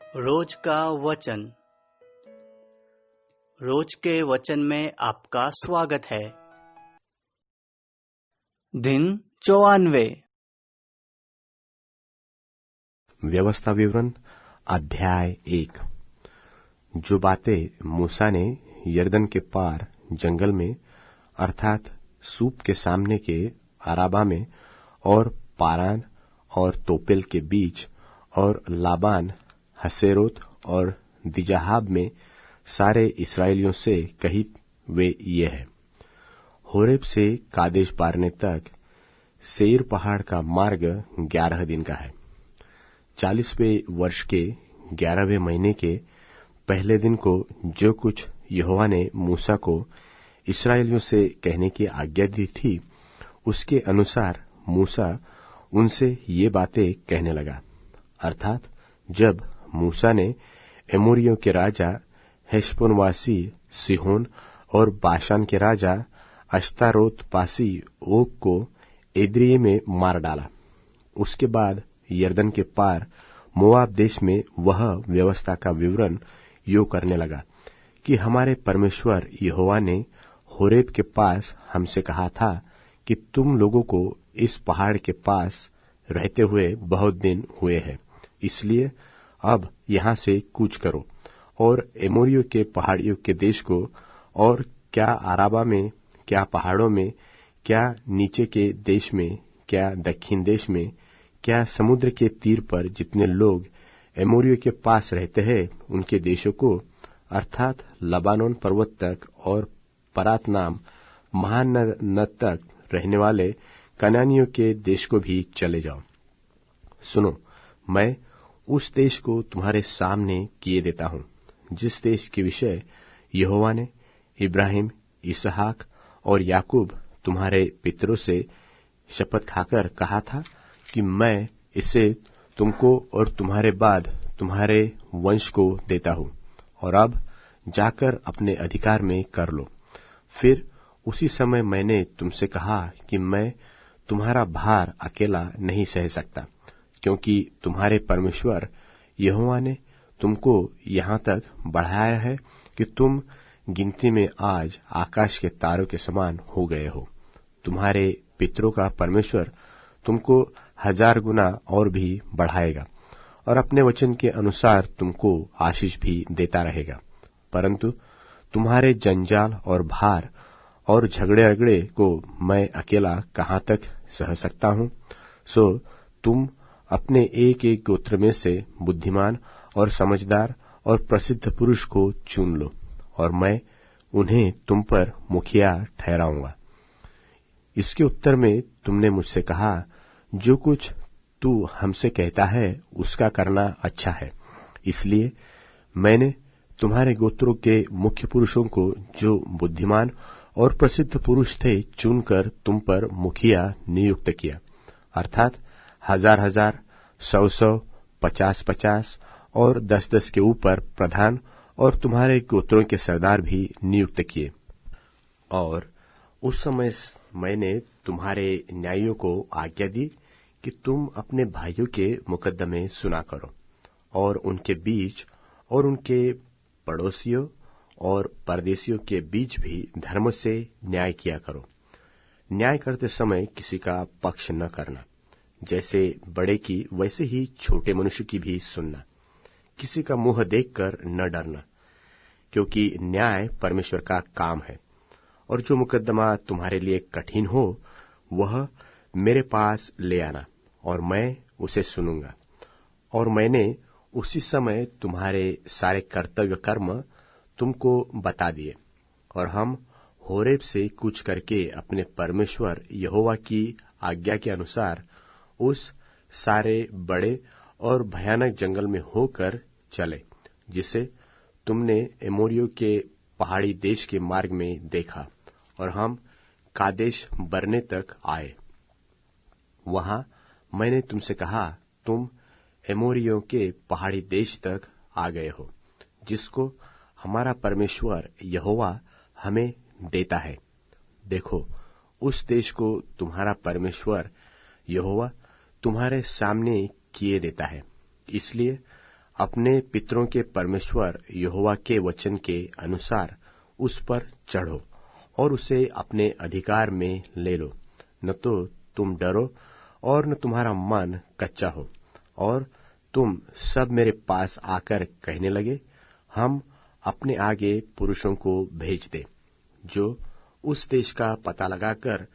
रोज का वचन। रोज के वचन में आपका स्वागत है। दिन 94। व्यवस्था विवरण अध्याय 1। जो बातें मूसा ने यरदन के पार जंगल में अर्थात सूप के सामने के अराबा में और पारान और तोपेल के बीच और लाबान हसेरोत और दिजाहाब में सारे इस्राएलियों से कही, वे ये है। होरेब से कादेश बारने तक सेईर पहाड़ का मार्ग 11 दिन का है। 40वें वर्ष के 11वें महीने के पहले दिन को जो कुछ यहोवा ने मूसा को इस्राएलियों से कहने की आज्ञा दी थी, उसके अनुसार मूसा उनसे ये बातें कहने लगा। अर्थात जब मूसा ने एमोरियों के राजा हेशबोनवासी सिहोन और बाशान के राजा अश्तारोत पासी ओग को एद्रिये में मार डाला, उसके बाद यरदन के पार मोआब देश में वह व्यवस्था का विवरण यो करने लगा कि हमारे परमेश्वर यहोवा ने होरेब के पास हमसे कहा था कि तुम लोगों को इस पहाड़ के पास रहते हुए बहुत दिन हुए हैं, इसलिए अब यहां से कूच करो और एमोरियों के पहाड़ियों के देश को, और क्या अराबा में, क्या पहाड़ों में, क्या नीचे के देश में, क्या दक्षिण देश में, क्या समुद्र के तीर पर जितने लोग एमोरियों के पास रहते हैं उनके देशों को, अर्थात लबानोन पर्वत तक और परात नाम महान नद तक रहने वाले कनानियों के देश को भी चले जाओ। सुनो, मैं उस देश को तुम्हारे सामने किए देता हूं, जिस देश के विषय यहोवा ने इब्राहिम, इसहाक और याकूब तुम्हारे पितरों से शपथ खाकर कहा था कि मैं इसे तुमको और तुम्हारे बाद तुम्हारे वंश को देता हूं, और अब जाकर अपने अधिकार में कर लो। फिर उसी समय मैंने तुमसे कहा कि मैं तुम्हारा भार अकेला नहीं सह सकता, क्योंकि तुम्हारे परमेश्वर यहोवा ने तुमको यहां तक बढ़ाया है कि तुम गिनती में आज आकाश के तारों के समान हो गए हो। तुम्हारे पितरों का परमेश्वर तुमको 1000 गुना और भी बढ़ाएगा और अपने वचन के अनुसार तुमको आशीष भी देता रहेगा। परंतु तुम्हारे जंजाल और भार और झगड़े अगड़े को मैं अकेला कहां तक सह सकता हूं? सो तुम अपने एक एक गोत्र में से बुद्धिमान और समझदार और प्रसिद्ध पुरुष को चुन लो, और मैं उन्हें तुम पर मुखिया ठहराऊंगा। इसके उत्तर में तुमने मुझसे कहा, जो कुछ तू हमसे कहता है उसका करना अच्छा है। इसलिए मैंने तुम्हारे गोत्रों के मुख्य पुरुषों को, जो बुद्धिमान और प्रसिद्ध पुरुष थे, चुनकर तुम पर मुखिया नियुक्त किया, अर्थात 1000-1000, 100-100, 50-50 और 10-10 के ऊपर प्रधान और तुम्हारे गोत्रों के सरदार भी नियुक्त किए। और उस समय मैंने तुम्हारे न्यायियों को आज्ञा दी कि तुम अपने भाइयों के मुकदमे सुना करो और उनके बीच और उनके पड़ोसियों और परदेशियों के बीच भी धर्म से न्याय किया करो। न्याय करते समय किसी का पक्ष न करना, जैसे बड़े की वैसे ही छोटे मनुष्य की भी सुनना। किसी का मुंह देखकर न डरना, क्योंकि न्याय परमेश्वर का काम है। और जो मुकदमा तुम्हारे लिए कठिन हो, वह मेरे पास ले आना और मैं उसे सुनूंगा। और मैंने उसी समय तुम्हारे सारे कर्तव्य कर्म तुमको बता दिए, और हम होरेब से कूच करके अपने परमेश्वर यहोवा की आज्ञा के अनुसार उस सारे बड़े और भयानक जंगल में होकर चले, जिसे तुमने एमोरियों के पहाड़ी देश के मार्ग में देखा, और हम कादेश बरने तक आए। वहां मैंने तुमसे कहा, तुम एमोरियों के पहाड़ी देश तक आ गए हो, जिसको हमारा परमेश्वर यहोवा हमें देता है। देखो, उस देश को तुम्हारा परमेश्वर यहोवा तुम्हारे सामने किए देता है। इसलिए अपने पितरों के परमेश्वर यहोवा के वचन के अनुसार उस पर चढ़ो और उसे अपने अधिकार में ले लो। न तो तुम डरो और न तुम्हारा मन कच्चा हो, और तुम सब मेरे पास आकर कहने लगे, हम अपने आगे पुरुषों को भेज दे, जो उस देश का पता लगाकर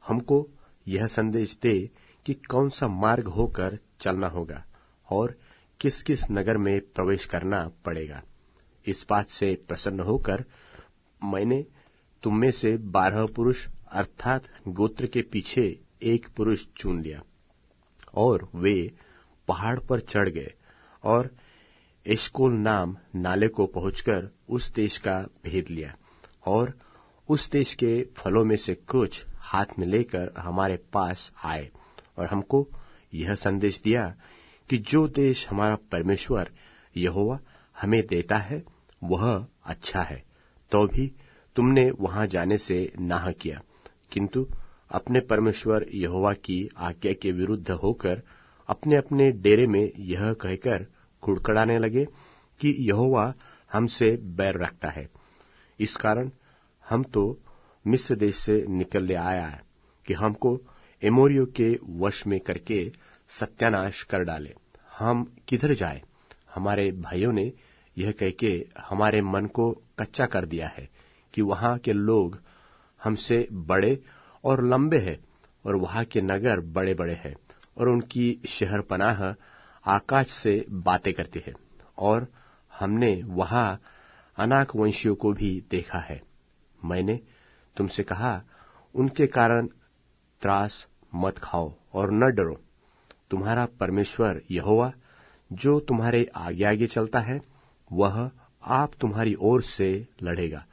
हमको यह संदेश दे कि कौन सा मार्ग होकर चलना होगा और किस किस नगर में प्रवेश करना पड़ेगा। इस बात से प्रसन्न होकर मैंने तुम में से 12 पुरुष अर्थात गोत्र के पीछे एक पुरुष चुन लिया, और वे पहाड़ पर चढ़ गए और एशकोल नाम नाले को पहुंचकर उस देश का भेद लिया, और उस देश के फलों में से कुछ हाथ में लेकर हमारे पास आए और हमको यह संदेश दिया कि जो देश हमारा परमेश्वर यहोवा हमें देता है वह अच्छा है। तो भी तुमने वहां जाने से नाह किया, किंतु अपने परमेश्वर यहोवा की आज्ञा के विरुद्ध होकर अपने अपने डेरे में यह कहकर कुड़कुड़ाने लगे कि यहोवा हमसे बैर रखता है। इस कारण हम तो मिस्र देश से निकल आया है कि हमको एमोरियों के वश में करके सत्यानाश कर डाले। हम किधर जाए? हमारे भाइयों ने यह कह के हमारे मन को कच्चा कर दिया है कि वहां के लोग हमसे बड़े और लंबे हैं, और वहां के नगर बड़े बड़े हैं, और उनकी शहर पनाह आकाश से बातें करती है, और हमने वहां अनाक वंशियों को भी देखा है। मैंने तुमसे कहा, उनके कारण त्रास मत खाओ और न डरो। तुम्हारा परमेश्वर यहोवा जो तुम्हारे आगे आगे चलता है, वह आप तुम्हारी ओर से लड़ेगा,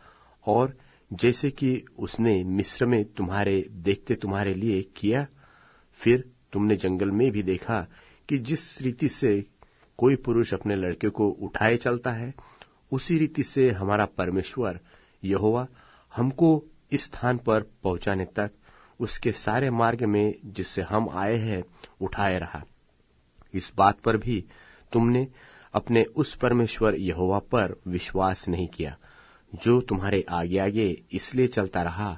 और जैसे कि उसने मिस्र में तुम्हारे देखते तुम्हारे लिए किया, फिर तुमने जंगल में भी देखा कि जिस रीति से कोई पुरुष अपने लड़के को उठाए चलता है, उसी रीति से हमारा परमेश्वर यहोवा हमको इस स्थान पर पहुंचाने तक उसके सारे मार्ग में जिससे हम आए हैं उठाए रहा। इस बात पर भी तुमने अपने उस परमेश्वर यहोवा पर विश्वास नहीं किया, जो तुम्हारे आगे आगे इसलिए चलता रहा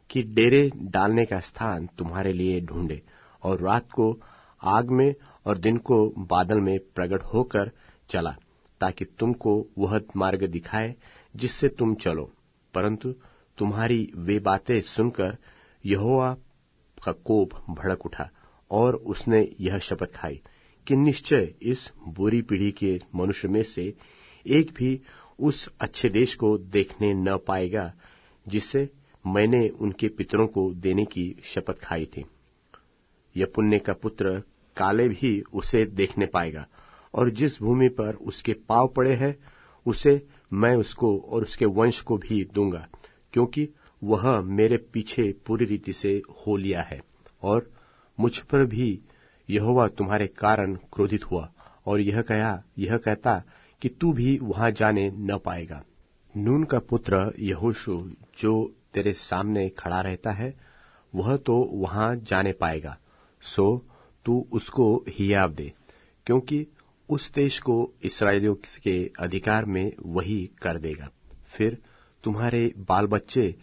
कि डेरे डालने का स्थान तुम्हारे लिए ढूंढे, और रात को आग में और दिन को बादल में प्रकट होकर चला, ताकि तुमको वह मार्ग दिखाए जिससे तुम चलो। परंतु तुम्हारी वे बातें सुनकर यहोवा का कोप भड़क उठा, और उसने यह शपथ खाई कि निश्चय इस बुरी पीढ़ी के मनुष्य में से एक भी उस अच्छे देश को देखने न पाएगा जिससे मैंने उनके पितरों को देने की शपथ खाई थी। यपुन्ने का पुत्र काले भी उसे देखने पाएगा, और जिस भूमि पर उसके पांव पड़े हैं उसे मैं उसको और उसके वंश को भी दूंगा, क्योंकि वह मेरे पीछे पूरी रीति से हो लिया है। और मुझ पर भी यहोवा तुम्हारे कारण क्रोधित हुआ और यह कहता कि तू भी वहां जाने न पाएगा। नून का पुत्र यहोशू जो तेरे सामने खड़ा रहता है, वह तो वहां जाने पाएगा, सो तू उसको हियाव दे, क्योंकि उस देश को इस्राएलियों के अधिकार में वही कर देगा। फिर तुम्हारे बाल बच्चे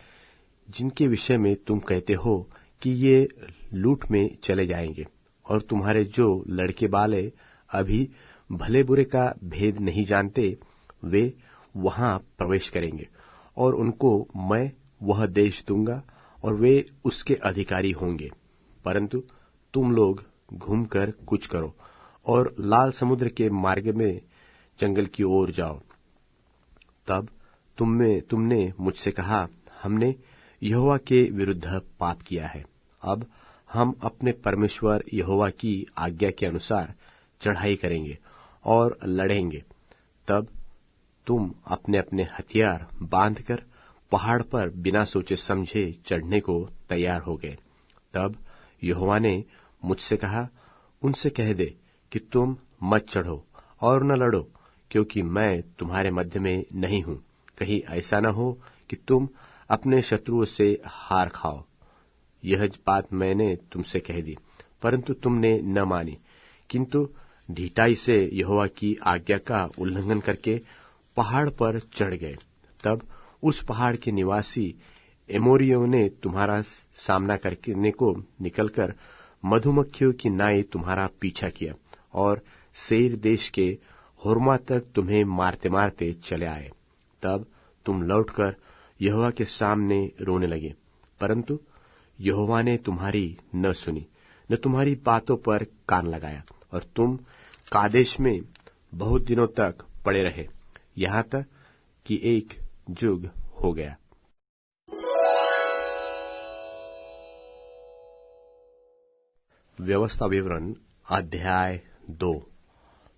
जिनके विषय में तुम कहते हो कि ये लूट में चले जाएंगे, और तुम्हारे जो लड़के बाले अभी भले बुरे का भेद नहीं जानते, वे वहां प्रवेश करेंगे, और उनको मैं वह देश दूंगा और वे उसके अधिकारी होंगे। परंतु तुम लोग घूमकर कुछ करो और लाल समुद्र के मार्ग में जंगल की ओर जाओ। तब तुमने मुझसे कहा, हमने यहोवा के विरुद्ध पाप किया है। अब हम अपने परमेश्वर यहोवा की आज्ञा के अनुसार चढ़ाई करेंगे और लड़ेंगे। तब तुम अपने अपने हथियार बांधकर पहाड़ पर बिना सोचे समझे चढ़ने को तैयार हो गए। तब यहोवा ने मुझसे कहा, उनसे कह दे कि तुम मत चढ़ो और न लड़ो, क्योंकि मैं तुम्हारे मध्य में नहीं हूं। कहीं ऐसा न हो कि तुम अपने शत्रुओं से हार खाओ। यह बात मैंने तुमसे कह दी, परंतु तुमने न मानी, किंतु ढिठाई से यहोवा की आज्ञा का उल्लंघन करके पहाड़ पर चढ़ गए। तब उस पहाड़ के निवासी एमोरियों ने तुम्हारा सामना करने को निकलकर मधुमक्खियों की नाई तुम्हारा पीछा किया और सेईर देश के होर्मा तक तुम्हें मारते मारते चले आए। तब तुम लौटकर यहोवा के सामने रोने लगे, परंतु यहोवा ने तुम्हारी न सुनी, न तुम्हारी बातों पर कान लगाया, और तुम कादेश में बहुत दिनों तक पड़े रहे, यहाँ तक कि एक युग हो गया। व्यवस्था विवरण अध्याय 2।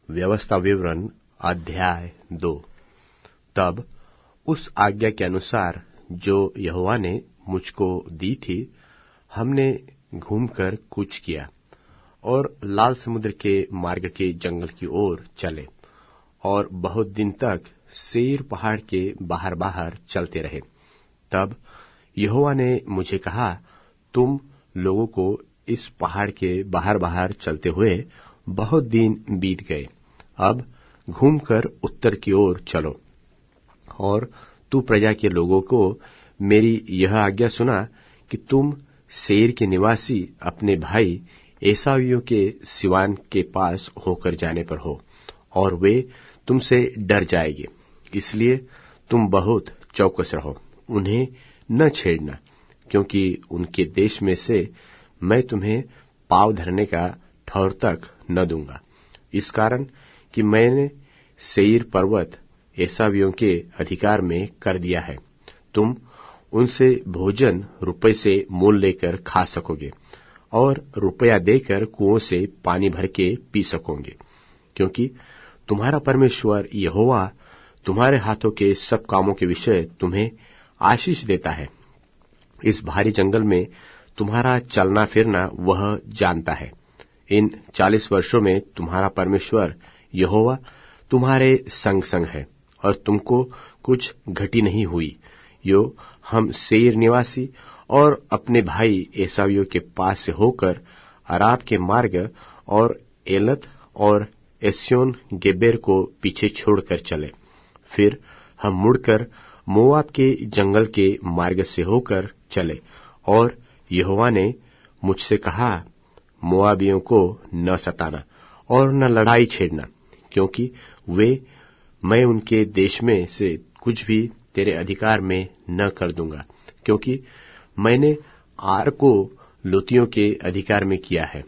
व्यवस्था विवरण अध्याय 2। तब उस आज्ञा के अनुसार जो यहोवा ने मुझको दी थी, हमने घूमकर कूच किया और लाल समुद्र के मार्ग के जंगल की ओर चले और बहुत दिन तक सेईर पहाड़ के बाहर बाहर चलते रहे। तब यहोवा ने मुझे कहा, तुम लोगों को इस पहाड़ के बाहर बाहर चलते हुए बहुत दिन बीत गए। अब घूमकर उत्तर की ओर चलो और तू प्रजा के लोगों को मेरी यह आज्ञा सुना कि तुम सेईर के निवासी अपने भाई एसावियों के सिवान के पास होकर जाने पर हो, और वे तुमसे डर जाएंगे, इसलिए तुम बहुत चौकस रहो, उन्हें न छेड़ना, क्योंकि उनके देश में से मैं तुम्हें पाँव धरने का ठौर तक न दूंगा, इस कारण कि मैंने सेईर पर्वत एसावियों के अधिकार में कर दिया है। तुम उनसे भोजन रुपये से मोल लेकर खा सकोगे और रुपया देकर कुओं से पानी भर के पी सकोगे, क्योंकि तुम्हारा परमेश्वर यहोवा तुम्हारे हाथों के सब कामों के विषय तुम्हें आशीष देता है। इस भारी जंगल में तुम्हारा चलना फिरना वह जानता है। इन 40 वर्षों में तुम्हारा परमेश्वर यहोवा तुम्हारे संग संग है, और तुमको कुछ घटी नहीं हुई। यो हम सेईर निवासी और अपने भाई एसावियों के पास से होकर अराब के मार्ग और एलत और एस्योन गेबेर को पीछे छोड़कर चले। फिर हम मुड़कर मोआब के जंगल के मार्ग से होकर चले, और यहोवा ने मुझसे कहा, मोआबियों को न सताना और न लड़ाई छेड़ना, क्योंकि मैं उनके देश में से कुछ भी तेरे अधिकार में न कर दूंगा, क्योंकि मैंने आर को लूतियों के अधिकार में किया है।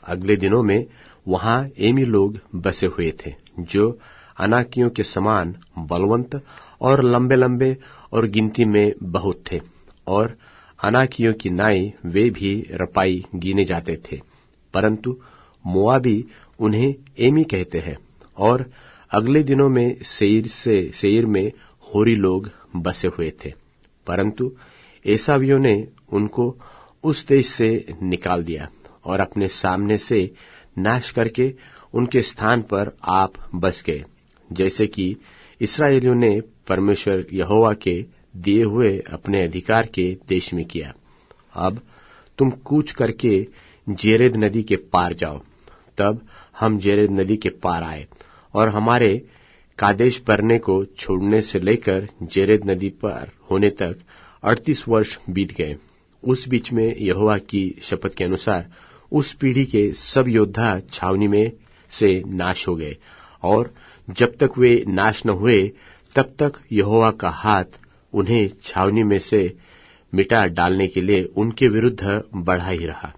अगले दिनों में वहां एमी लोग बसे हुए थे, जो अनाकियों के समान बलवंत और लंबे लंबे और गिनती में बहुत थे, और अनाकियों की नाई वे भी रपाई गिने जाते थे, परंतु मोआबी उन्हें एमी कहते हैं। और अगले दिनों में सेईर में होरी लोग बसे हुए थे, परंतु एसावियों ने उनको उस देश से निकाल दिया और अपने सामने से नाश करके उनके स्थान पर आप बस गए, जैसे कि इस्राएलियों ने परमेश्वर यहोवा के दिए हुए अपने अधिकार के देश में किया। अब तुम कूच करके जेरेद नदी के पार जाओ। तब हम जेरेद नदी के पार आए, और हमारे कादेश बरने को छोड़ने से लेकर जेरेद नदी पार होने तक 38 वर्ष बीत गए। उस बीच में यहोवा की शपथ के अनुसार उस पीढ़ी के सब योद्धा छावनी में से नाश हो गए, और जब तक वे नाश न हुए तब तक यहोवा का हाथ उन्हें छावनी में से मिटा डालने के लिए उनके विरुद्ध बढ़ा ही रहा।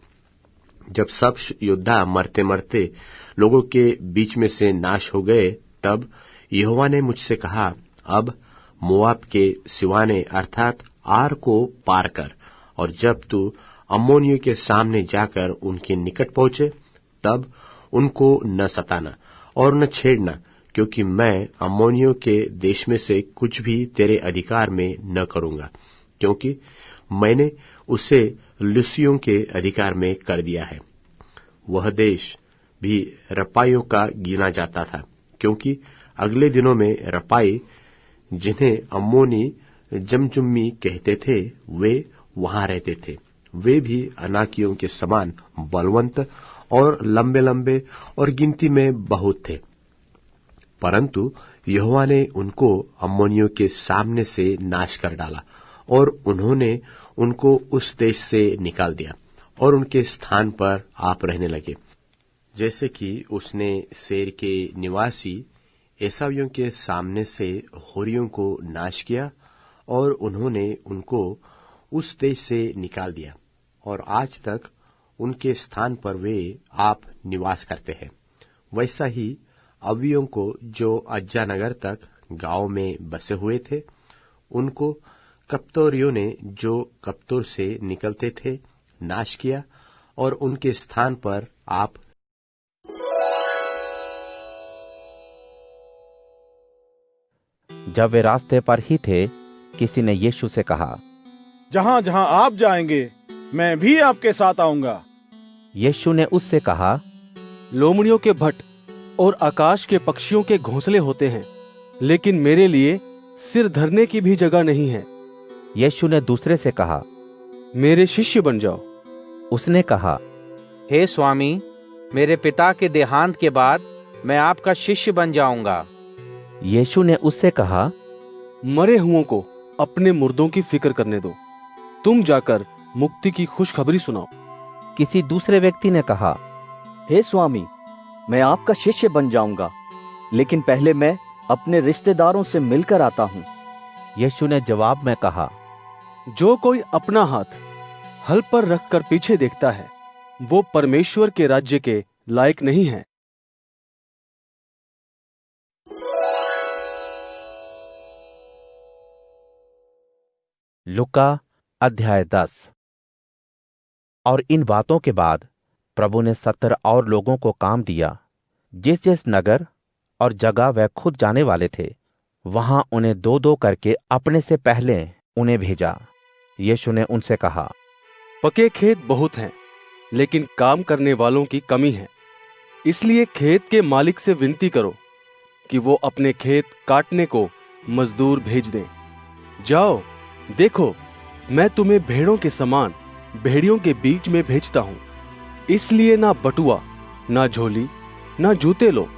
जब सब योद्धा मरते मरते लोगों के बीच में से नाश हो गए, तब यहोवा ने मुझसे कहा, अब मोआब के सिवाने अर्थात आर को पार कर, और जब तू अम्मोनियों के सामने जाकर उनके निकट पहुंचे, तब उनको न सताना और न छेड़ना, क्योंकि मैं अम्मोनियों के देश में से कुछ भी तेरे अधिकार में न करूंगा, क्योंकि मैंने उसे लूसियों के अधिकार में कर दिया है। वह देश भी रपाइयों का गिना जाता था, क्योंकि अगले दिनों में रपाई, जिन्हें अम्मोनी जमजुम्मी कहते थे, वे वहां रहते थे। वे भी अनाकियों के समान बलवंत और लंबे लंबे और गिनती में बहुत थे। परंतु यहोवा ने उनको अम्मोनियों के सामने से नाश कर डाला और उन्होंने उनको उस देश से निकाल दिया और उनके स्थान पर आप रहने लगे। जैसे कि उसने सेर के निवासी एसावियों के सामने से होरियों को नाश किया और उन्होंने उनको उस देश से निकाल दिया और आज तक उनके स्थान पर वे आप निवास करते हैं, वैसा ही अव्वियों को जो अज्जा नगर तक गांव में बसे हुए थे, उनको कप्तोरियों ने जो कप्तोर से निकलते थे नाश किया और उनके स्थान पर आप। जब वे रास्ते पर ही थे, किसी ने यीशु से कहा, जहां जहां आप जाएंगे मैं भी आपके साथ आऊंगा। यीशु ने उससे कहा, लोमड़ियों के भट्ट और आकाश के पक्षियों के घोंसले होते हैं, लेकिन मेरे लिए सिर धरने की भी जगह नहीं है। यीशु ने दूसरे से कहा, मेरे शिष्य बन जाओ। उसने कहा, हे स्वामी, मेरे पिता के देहांत के बाद मैं आपका शिष्य बन जाऊंगा। यीशु ने उससे कहा, मरे हुओं को अपने मुर्दों की फिक्र करने दो, तुम जाकर मुक्ति की खुशखबरी सुनाओ। किसी दूसरे व्यक्ति ने कहा, हे स्वामी, मैं आपका शिष्य बन जाऊंगा, लेकिन पहले मैं अपने रिश्तेदारों से मिलकर आता हूं। यीशु ने जवाब में कहा, जो कोई अपना हाथ हल पर रखकर पीछे देखता है, वो परमेश्वर के राज्य के लायक नहीं है। लुका अध्याय 10। और इन बातों के बाद प्रभु ने 70 और लोगों को काम दिया। जिस जिस नगर और जगह वह खुद जाने वाले थे, वहां उन्हें 2-2 करके अपने से पहले उन्हें भेजा। यीशु ने उनसे कहा, पके खेत बहुत हैं, लेकिन काम करने वालों की कमी है। इसलिए खेत के मालिक से विनती करो कि वो अपने खेत काटने को मजदूर भेज दें। जाओ, देखो, मैं तुम्हें भेड़ों के समान भेड़ियों के बीच में भेजता हूं। इसलिए ना बटुआ, ना झोली, ना जूते लो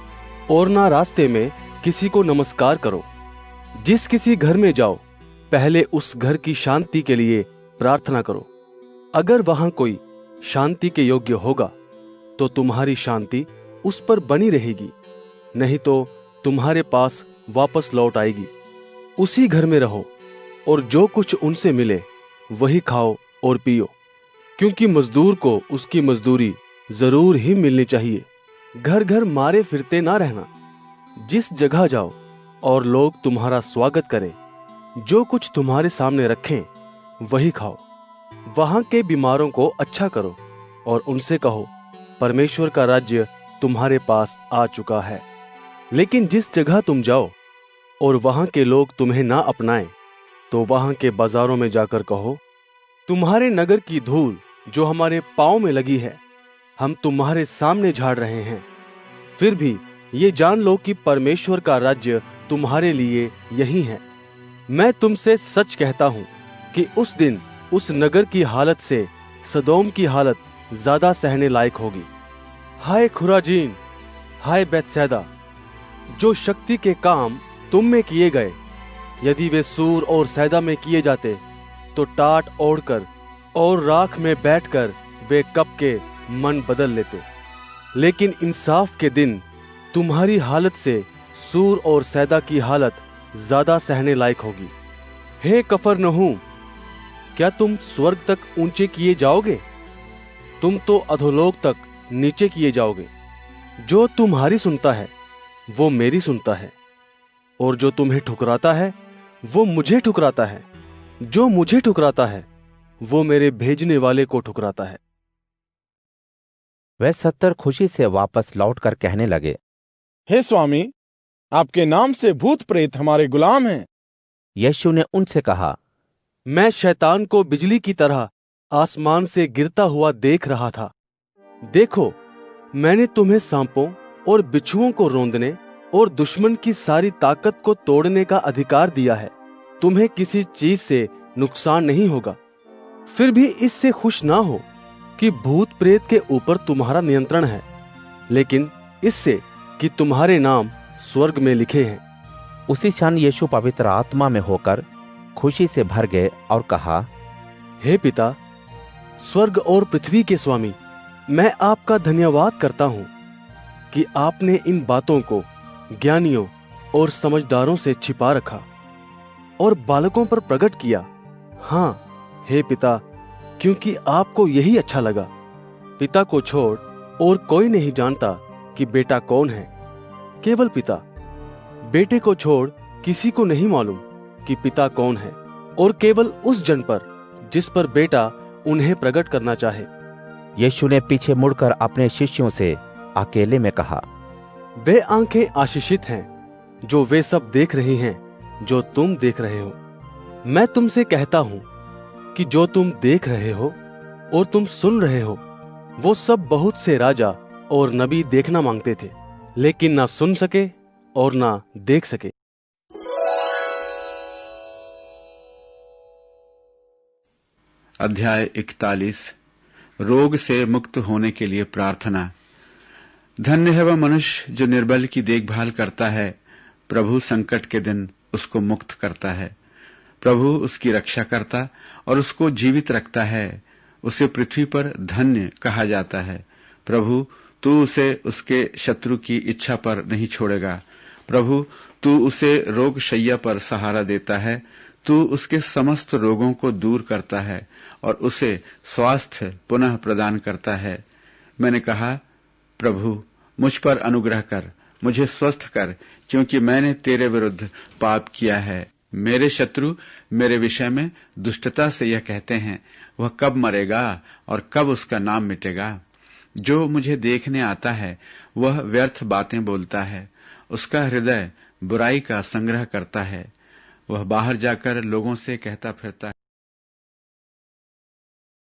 और ना रास्ते में किसी को नमस्कार करो। जिस किसी घर में जाओ, पहले उस घर की शांति के लिए प्रार्थना करो। अगर वहां कोई शांति के योग्य होगा तो तुम्हारी शांति उस पर बनी रहेगी, नहीं तो तुम्हारे पास वापस लौट आएगी। उसी घर में रहो और जो कुछ उनसे मिले वही खाओ और पियो, क्योंकि मजदूर को उसकी मजदूरी जरूर ही मिलनी चाहिए। घर घर मारे फिरते ना रहना। जिस जगह जाओ और लोग तुम्हारा स्वागत करें, जो कुछ तुम्हारे सामने रखें वही खाओ। वहां के बीमारों को अच्छा करो और उनसे कहो, परमेश्वर का राज्य तुम्हारे पास आ चुका है। लेकिन जिस जगह तुम जाओ और वहां के लोग तुम्हें ना अपनाएं, तो वहां के बाजारों में जाकर कहो, तुम्हारे नगर की धूल जो हमारे पांव में लगी है, हम तुम्हारे सामने झाड़ रहे हैं। फिर भी ये जान लो कि परमेश्वर का राज्य तुम्हारे लिए यही है। मैं तुमसे सच कहता हूं कि उस दिन उस नगर की हालत से सदोम की हालत ज्यादा सहने लायक होगी। हाय खुराजीन, हाय बैतसैदा, जो शक्ति के काम तुम में किए गए, यदि वे सूर और सैदा में किए जाते तो टाट ओढ़कर और राख में बैठकर वे कब के मन बदल लेते। लेकिन इंसाफ के दिन तुम्हारी हालत से सूर और सैदा की हालत ज्यादा सहने लायक होगी। हे कफरनहूम, क्या तुम स्वर्ग तक ऊंचे किए जाओगे? तुम तो अधोलोक तक नीचे किए जाओगे। जो तुम्हारी सुनता है वो मेरी सुनता है, और जो तुम्हें ठुकराता है वो मुझे ठुकराता है। जो मुझे ठुकराता है वो मेरे भेजने वाले को ठुकराता है। वह 70 खुशी से वापस लौटकर कहने लगे, हे स्वामी, आपके नाम से भूत प्रेत हमारे गुलाम हैं। यीशु ने उनसे कहा, मैं शैतान को बिजली की तरह आसमान से गिरता हुआ देख रहा था। देखो, मैंने तुम्हें सांपों और बिच्छुओं को रौंदने और दुश्मन की सारी ताकत को तोड़ने का अधिकार दिया है। तुम्हें किसी चीज से नुकसान नहीं होगा। फिर भी इससे खुश ना हो कि भूत प्रेत के ऊपर तुम्हारा नियंत्रण है, लेकिन इससे कि तुम्हारे नाम स्वर्ग में लिखे हैं। उसी क्षण यीशु पवित्र आत्मा में होकर खुशी से भर गए और कहा, हे पिता, स्वर्ग और पृथ्वी के स्वामी, मैं आपका धन्यवाद करता हूँ कि आपने इन बातों को ज्ञानियों और समझदारों से छिपा रखा और बालकों पर प्रकट किया। हाँ हे पिता, क्योंकि आपको यही अच्छा लगा। पिता को छोड़ और कोई नहीं जानता कि बेटा कौन है, केवल पिता। बेटे को छोड़ किसी को नहीं मालूम कि पिता कौन है, और केवल उस जन पर जिस पर बेटा उन्हें प्रकट करना चाहे। यीशु ने पीछे मुड़कर अपने शिष्यों से अकेले में कहा, वे आंखें आशीषित हैं जो वे सब देख रही हैं जो तुम देख रहे हो। मैं तुमसे कहता हूं कि जो तुम देख रहे हो और तुम सुन रहे हो, वो सब बहुत से राजा और नबी देखना मांगते थे, लेकिन ना सुन सके और ना देख सके। अध्याय 41। रोग से मुक्त होने के लिए प्रार्थना। धन्य है वह मनुष्य जो निर्बल की देखभाल करता है, प्रभु संकट के दिन उसको मुक्त करता है। प्रभु उसकी रक्षा करता और उसको जीवित रखता है। उसे पृथ्वी पर धन्य कहा जाता है। प्रभु तू उसे उसके शत्रु की इच्छा पर नहीं छोड़ेगा। प्रभु तू उसे रोग शैया पर सहारा देता है। तू उसके समस्त रोगों को दूर करता है और उसे स्वास्थ्य पुनः प्रदान करता है। मैंने कहा, प्रभु मुझ पर अनुग्रह कर, मुझे स्वस्थ कर, क्योंकि मैंने तेरे विरुद्ध पाप किया है। मेरे शत्रु मेरे विषय में दुष्टता से यह कहते हैं, वह कब मरेगा और कब उसका नाम मिटेगा। जो मुझे देखने आता है वह व्यर्थ बातें बोलता है, उसका हृदय बुराई का संग्रह करता है। वह बाहर जाकर लोगों से कहता फिरता है,